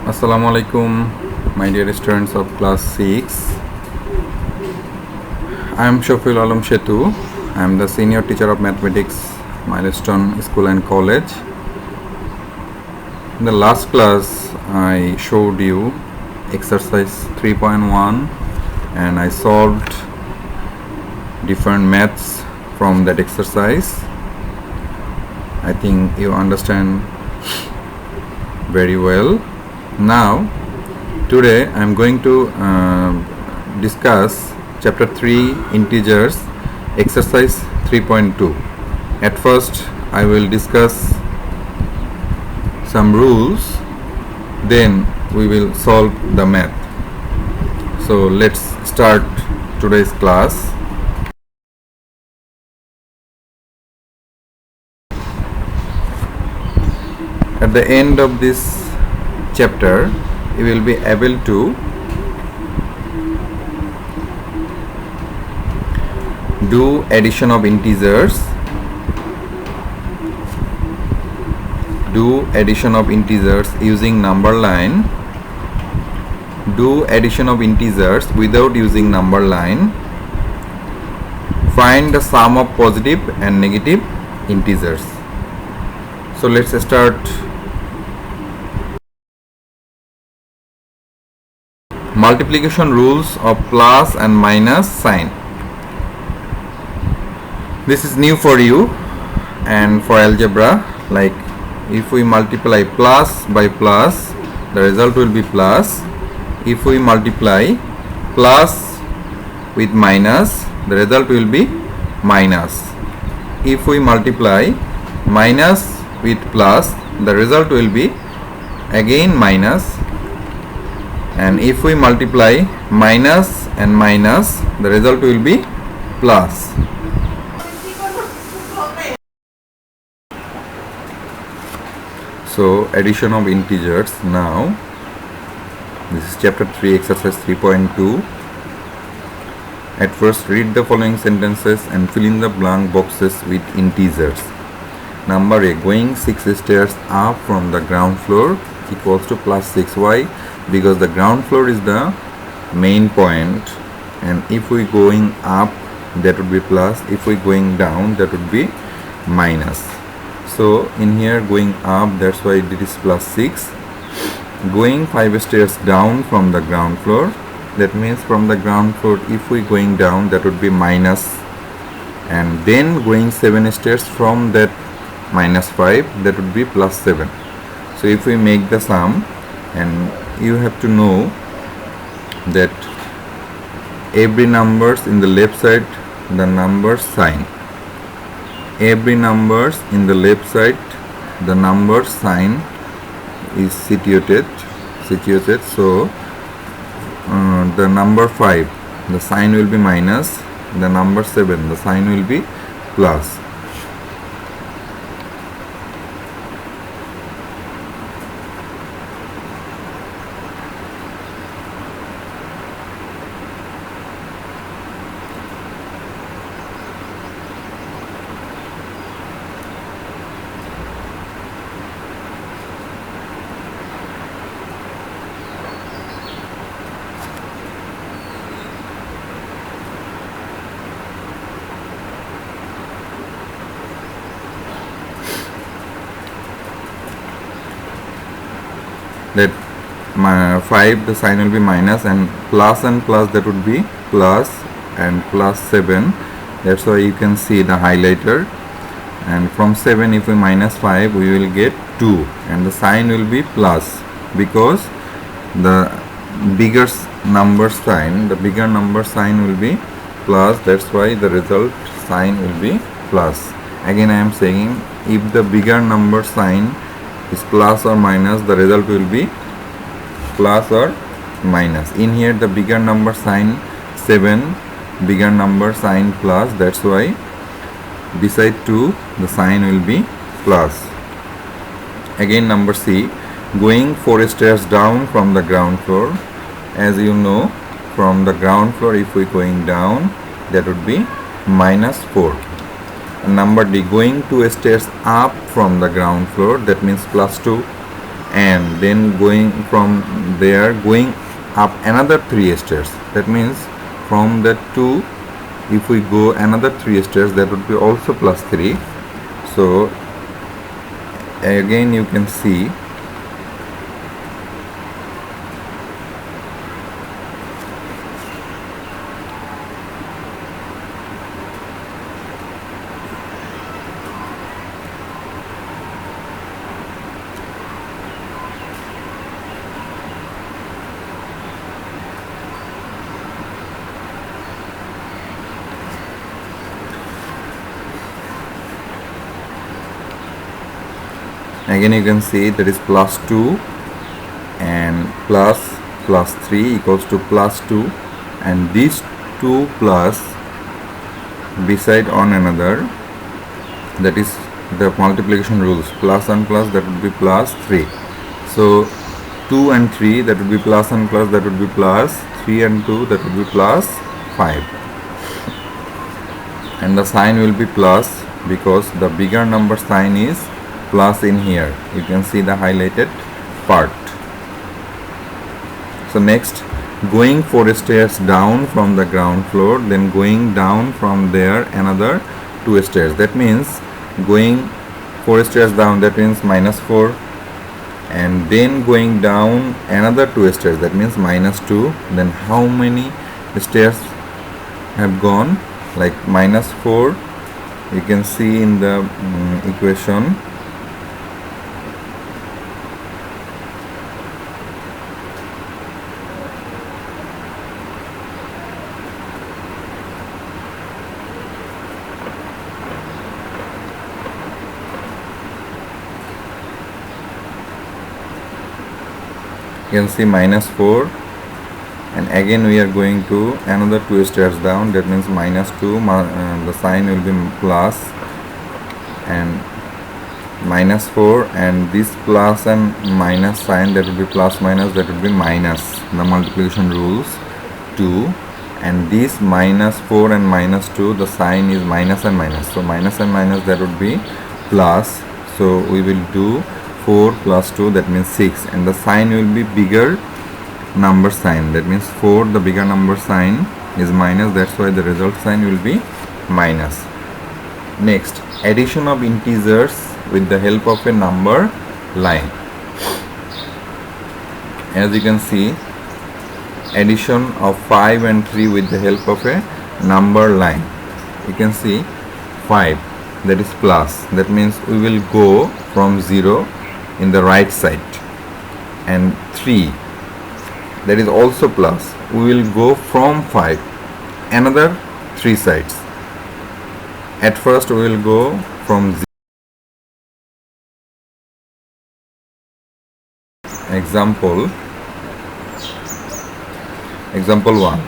Assalamu alaikum, my dear students of class 6. I am Shafil Alam Setu. I am the senior teacher of mathematics, Milestone School and College. In the last class, I showed you exercise 3.1 and I solved different maths from that exercise. I think you understand very well. Now, today I am going to discuss chapter 3 integers exercise 3.2. At first, I will discuss some rules, then we will solve the math. So let's start today's class. At the end of this chapter, you will be able to do addition of integers, using number line, do addition of integers without using number line, find the sum of positive and negative integers. So let's start. Multiplication rules of plus and minus sign. This is new for you and for algebra. Like if we multiply plus by plus, the result will be plus. If we multiply plus with minus, the result will be minus. If we multiply minus with plus, the result will be again minus. And if we multiply minus and minus, the result will be plus. So addition of integers. Now this is chapter 3 exercise 3.2. At first read the following sentences and fill in the blank boxes with integers. Number A, going 6 stairs up from the ground floor equals to plus 6. Why? Because the ground floor is the main point, and if we going up, that would be plus. If we going down, that would be minus. So in here going up, that's why it is plus 6. Going 5 stairs down from the ground floor, that means from the ground floor, if we going down, that would be minus. And then going 7 stairs from that minus 5, that would be plus 7. So if we make the sum, and you have to know that every numbers in the left side, the number sign. Every numbers in the left side, the number sign is situated. So the number 5, the sign will be minus. The number 7, the sign will be plus. That 5, the sign will be minus, and plus, that would be plus, and plus 7. That's why you can see the highlighter. And from 7, if we minus 5, we will get 2, and the sign will be plus, because the bigger number sign will be plus. That's why the result sign will be plus. Again I am saying, if the bigger number sign is plus or minus, the result will be plus or minus. In here the bigger number sign 7, bigger number sign plus, that's why beside 2 the sign will be plus. Again number C, going 4 stairs down from the ground floor. As you know, from the ground floor, if we going down, that would be minus 4. Number D, going 2 stairs up from the ground floor, that means plus 2. and then going from there going up another 3 stairs. That means from the 2, if we go another 3 stairs, that would be also plus 3. So again you can see that is plus 2 and plus 3 equals to plus 2, and these 2 plus beside on another, that is the multiplication rules, plus and plus, that would be plus 3. So 2 and 3, that would be plus and plus, that would be plus 3 and 2, that would be plus 5, and the sign will be plus because the bigger number sign is plus in here. You can see the highlighted part. So next, going 4 stairs down from the ground floor, then going down from there another 2 stairs. That means going 4 stairs down, that means minus 4, and then going down another 2 stairs, that means minus 2. Then how many stairs have gone? Like minus 4, you can see in the equation. You can see minus 4, and again we are going to another 2 stairs down, that means minus 2, the sign will be plus, and minus 4, and this plus and minus sign, that will be plus minus, that will be minus, the multiplication rules 2, and this minus 4 and minus 2, the sign is minus and minus, so minus and minus, that would be plus. So we will do 4 plus 2, that means 6, and the sign will be bigger number sign, that means 4, the bigger number sign is minus, that's why the result sign will be minus. Next, addition of integers with the help of a number line. As you can see, addition of 5 and 3 with the help of a number line. You can see 5, that is plus, that means we will go from 0 in the right side, and 3, that is also plus, we will go from 5 another 3 sides. At first we will go from 0. Example 1,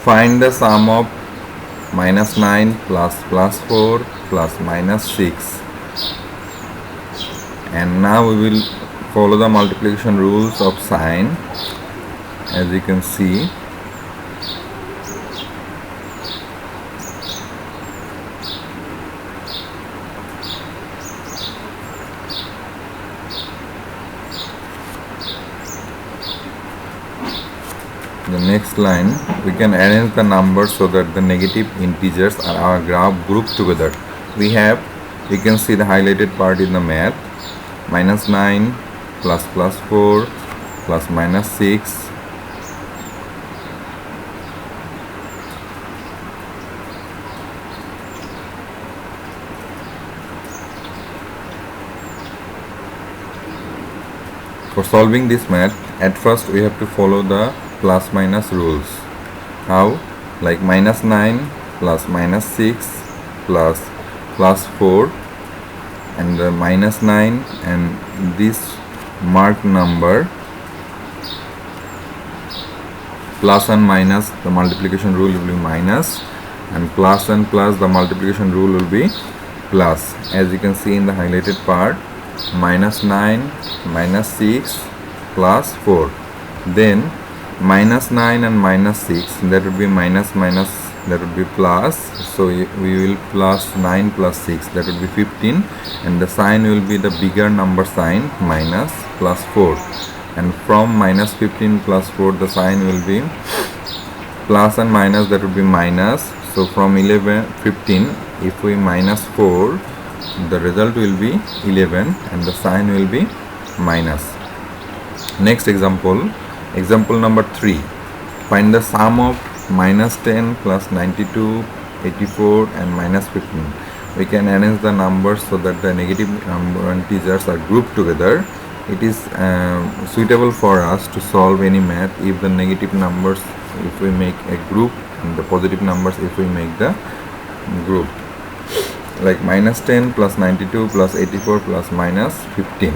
find the sum of minus 9 plus 4 plus minus 6, and now we will follow the multiplication rules of sign. As you can see, the next line, we can arrange the numbers so that the negative integers are our graph grouped together. We have, you can see the highlighted part in the math, minus 9 plus 4 plus minus 6, for solving this math, at first we have to follow the plus minus rules. How? Like minus 9 plus minus 6 plus 4, and the minus 9 and this marked number, plus and minus, the multiplication rule will be minus, and plus and plus, the multiplication rule will be plus. As you can see in the highlighted part, minus 9 minus 6 plus 4, then minus 9 and minus 6, that would be minus minus that would be plus, so we will plus 9 plus 6, that would be 15, and the sign will be the bigger number sign, minus plus 4, and from minus 15 plus 4 the sign will be plus and minus, that would be minus. So from 15 if we minus 4, the result will be 11 and the sign will be minus. Next example number 3. Find the sum of minus 10 plus 92, 84 and minus 15. We can arrange the numbers so that the negative number integers are grouped together. It is suitable for us to solve any math if the negative numbers, if we make a group, and the positive numbers if we make the group, like minus 10 plus 92 plus 84 plus minus 15,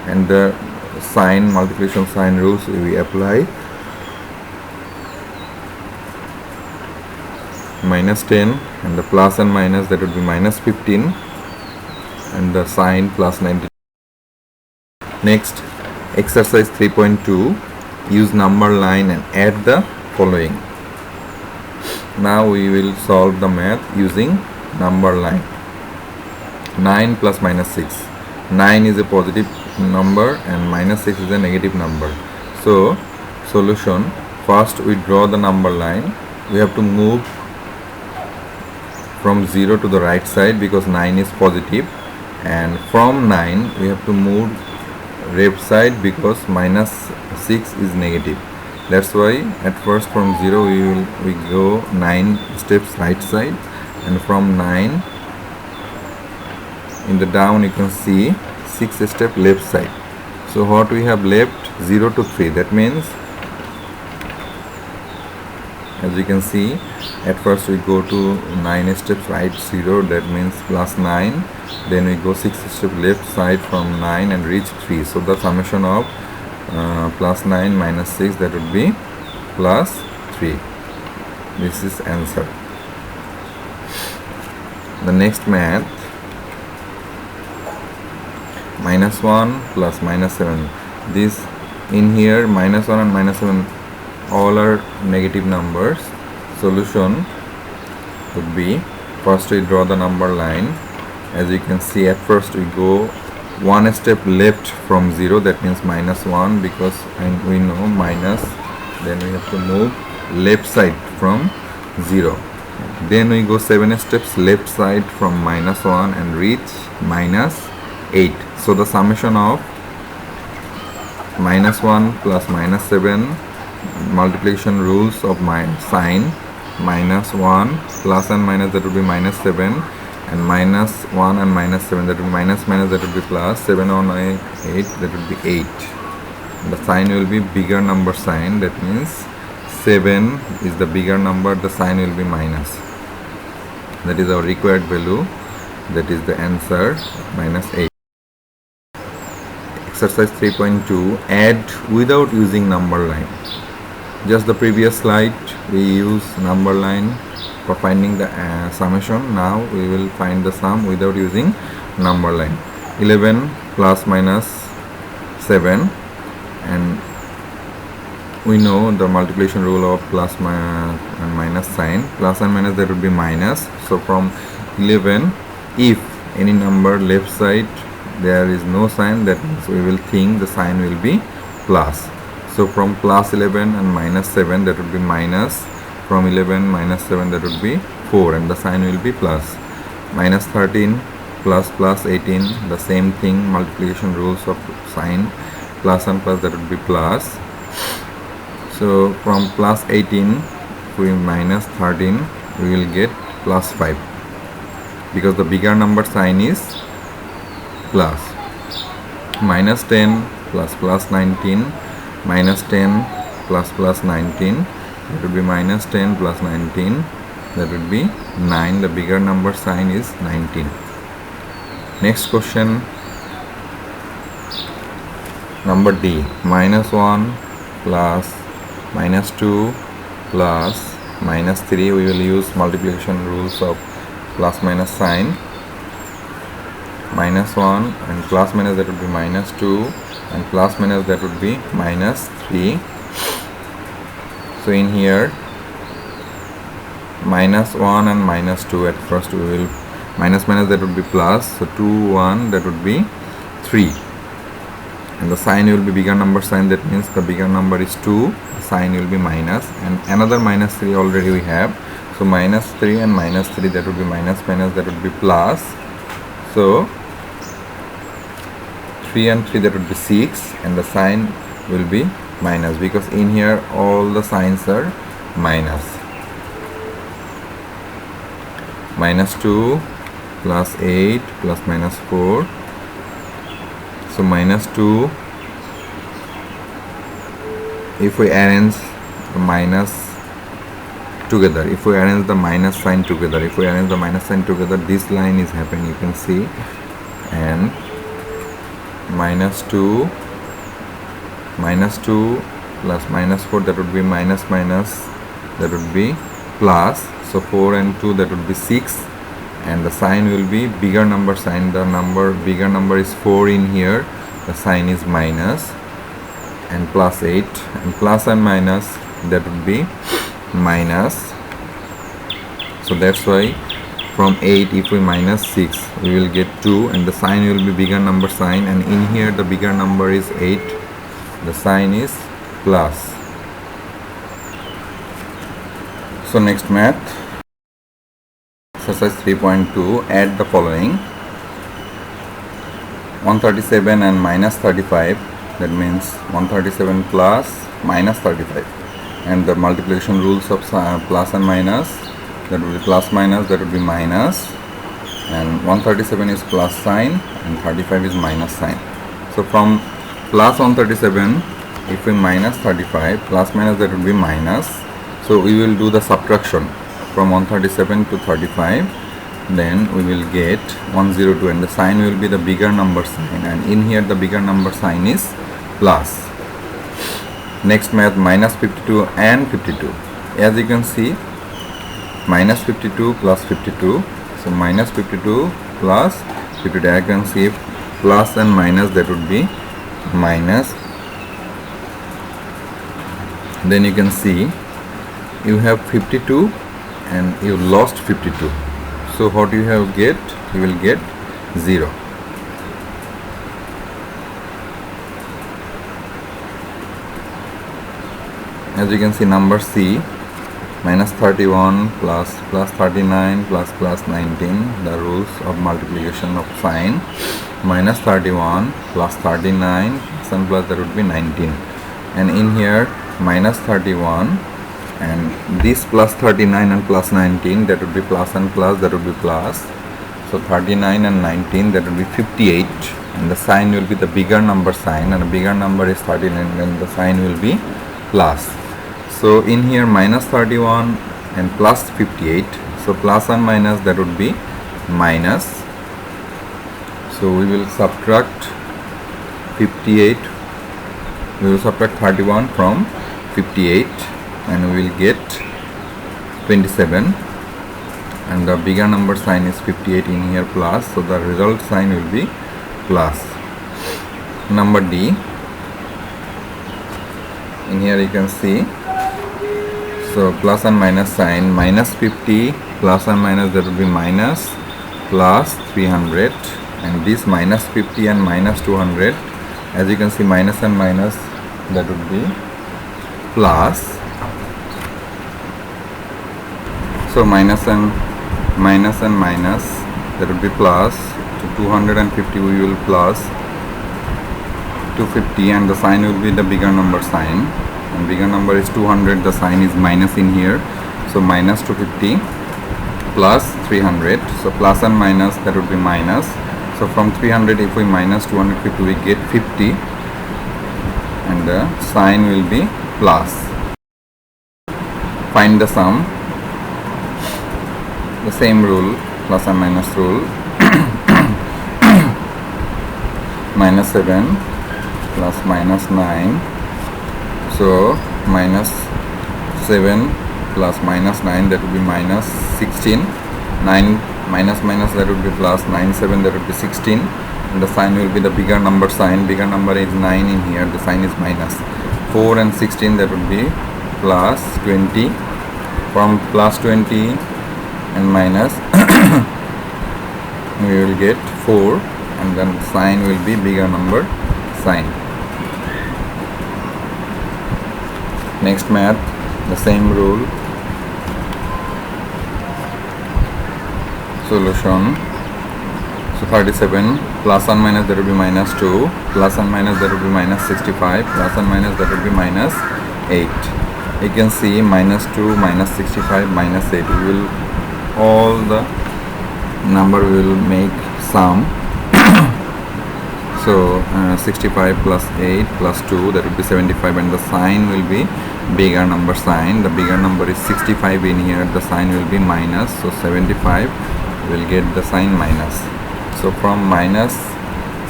and the sign, multiplication sign rules we apply. Minus 10 and the plus and minus, that would be minus 15, and the sign plus 92. Next, exercise 3.2. Use number line and add the following. Now we will solve the math using number line. 9 plus minus 6. 9 is a positive number and minus 6 is a negative number. So solution, first we draw the number line. We have to move from 0 to the right side because 9 is positive, and from 9 we have to move left side because minus 6 is negative. That's why at first from 0 we go 9 steps right side, and from 9 in the down you can see 6 step left side. So what we have left, 0 to 3, that means, as you can see, at first we go to 9 steps right 0, that means plus 9, then we go 6 steps left side from 9 and reach 3. So the summation of plus 9 minus 6, that would be plus 3. This is answer. The next math, minus 1 plus minus 7. This in here, minus 1 and minus 7 all are negative numbers. Solution would be, first we draw the number line. As you can see, at first we go 1 step left from 0, that means minus 1, because we know minus, then we have to move left side from 0. Then we go 7 steps left side from minus 1 and reach minus 8. So the summation of minus 1 plus minus 7, multiplication rules of my sign, minus 1 plus and minus, that would be minus 7, and minus 1 and minus 7, that would be minus minus, that would be plus, 7 on 8, that would be 8. The sign will be bigger number sign, that means 7 is the bigger number, the sign will be minus. That is our required value, that is the answer, minus 8. Exercise 3.2. Add without using number line. Just the previous slide we use number line for finding the summation. Now we will find the sum without using number line. 11 plus minus 7, and we know the multiplication rule of plus and minus sign. Plus and minus, that would be minus. So from 11, if any number left side there is no sign, that means we will think the sign will be plus. So from plus 11 and minus 7, that would be minus. From 11 minus 7, that would be 4, and the sign will be plus. Minus 13 plus plus 18, the same thing, multiplication rules of sign, plus and plus, that would be plus. So from plus 18, if we minus 13, we will get plus 5, because the bigger number sign is plus. Minus 10 plus plus 19, minus 10 plus plus 19, that would be minus 10 plus 19, that would be 9. The bigger number sign is 19. Next question, number D. Minus 1 plus minus 2 plus minus 3. We will use multiplication rules of plus minus sign. Minus 1 and plus minus, that would be minus 2, and plus minus, that would be minus 3. So in here minus 1 and minus 2. At first we will minus minus, that would be plus, so 2 1, that would be 3, and the sign will be bigger number sign, that means the bigger number is 2, the sign will be minus, and another minus 3 already we have, so minus 3 and minus 3, that would be minus minus, that would be plus, so 3 and 3, that would be 6, and the sign will be minus, because in here all the signs are minus. Minus 2 plus 8 plus minus 4, so minus 2, if we arrange the minus together, if we arrange the minus sign together, this line is happening, you can see, and minus 2 plus minus 4, that would be minus minus, that would be plus, so 4 and 2, that would be 6, and the sign will be bigger number sign, the bigger number is 4 in here, the sign is minus, and plus 8, and plus and minus, that would be minus, so that's why from 8 if we minus 6 we will get 2, and the sign will be bigger number sign, and in here the bigger number is 8, the sign is plus. So next math, exercise 3.2, add the following: 137 and minus 35, that means 137 plus minus 35, and the multiplication rules of plus and minus, that would be plus minus, that would be minus, and 137 is plus sign and 35 is minus sign. So from plus 137, if we minus 35, plus minus, that would be minus, so we will do the subtraction from 137 to 35, then we will get 102, and the sign will be the bigger number sign, and in here the bigger number sign is plus. Next math, minus 52 and 52. As you can see, minus 52 plus 52, so minus 52 plus 52, I can see plus and minus, that would be minus. Then you can see you have 52 and you lost 52, so what you have get, you will get 0. As you can see, number C, minus 31 plus 39 plus 19, the rules of multiplication of sign, minus 31 plus 39 and plus, that would be 19, and in here minus 31, and this plus 39 and plus 19, that would be plus and plus, that would be plus, so 39 and 19, that would be 58, and the sign will be the bigger number sign, and the bigger number is 39, and the sign will be plus. So in here minus 31 and plus 58, so plus and minus, that would be minus, so we will subtract 58, we will subtract 31 from 58, and we will get 27, and the bigger number sign is 58 in here plus, so the result sign will be plus. Number D, in here you can see, so plus and minus sign, minus 50 plus and minus, that would be minus plus 300, and this minus 50 and minus 200, as you can see, minus and minus, that would be plus. So minus and minus, that would be plus. To 250 we will plus 250, and the sign will be the bigger number sign, and bigger number is 200, the sign is minus in here, so minus 250 plus 300, so plus and minus, that would be minus, so from 300 if we minus 250 we get 50, and the sign will be plus. Find the sum. The same rule, plus and minus rule. Minus 7 plus minus 9, so minus 7 plus minus 9, that would be minus 16, 9 minus minus, that would be plus, 9 7, that would be 16, and the sign will be the bigger number sign, bigger number is 9 in here, the sign is minus, 4 and 16, that would be plus 20, from plus 20 and minus we will get 4, and then sign will be bigger number sign. Next math, the same rule. Solution. So 37 plus and minus, that will be minus 2, plus and minus, that will be minus 65, plus and minus, that will be minus 8. You can see minus 2, minus 65, minus 8. We will all the number will make sum. So 65 plus 8 plus 2, that will be 75, and the sign will be bigger number sign. The bigger number is 65 in here, the sign will be minus. So 75 will get the sign minus. So from minus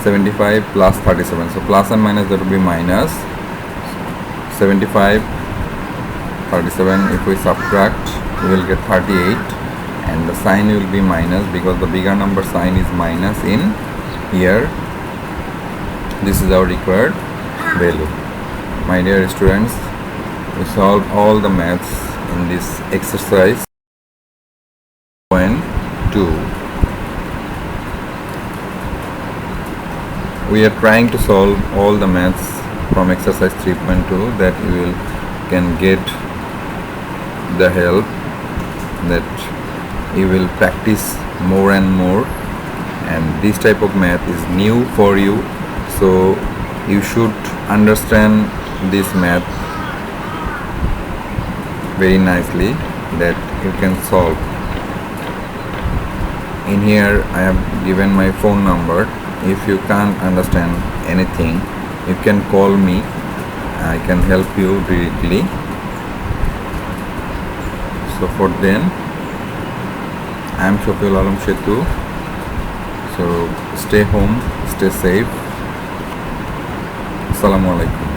75 plus 37, so plus and minus, that will be minus 75, 37. If we subtract, we will get 38, and the sign will be minus because the bigger number sign is minus in here. This is our required value. My dear students, we solved all the maths in this exercise 2. We are trying to solve all the maths from exercise 3.2 that you can get the help, that you will practice more and more, and this type of math is new for you, so you should understand this math very nicely, that you can solve. In here I have given my phone number. If you can't understand anything, you can call me. I can help you directly. So for then, I am Setu. So stay home, stay safe. Assalamu alaikum.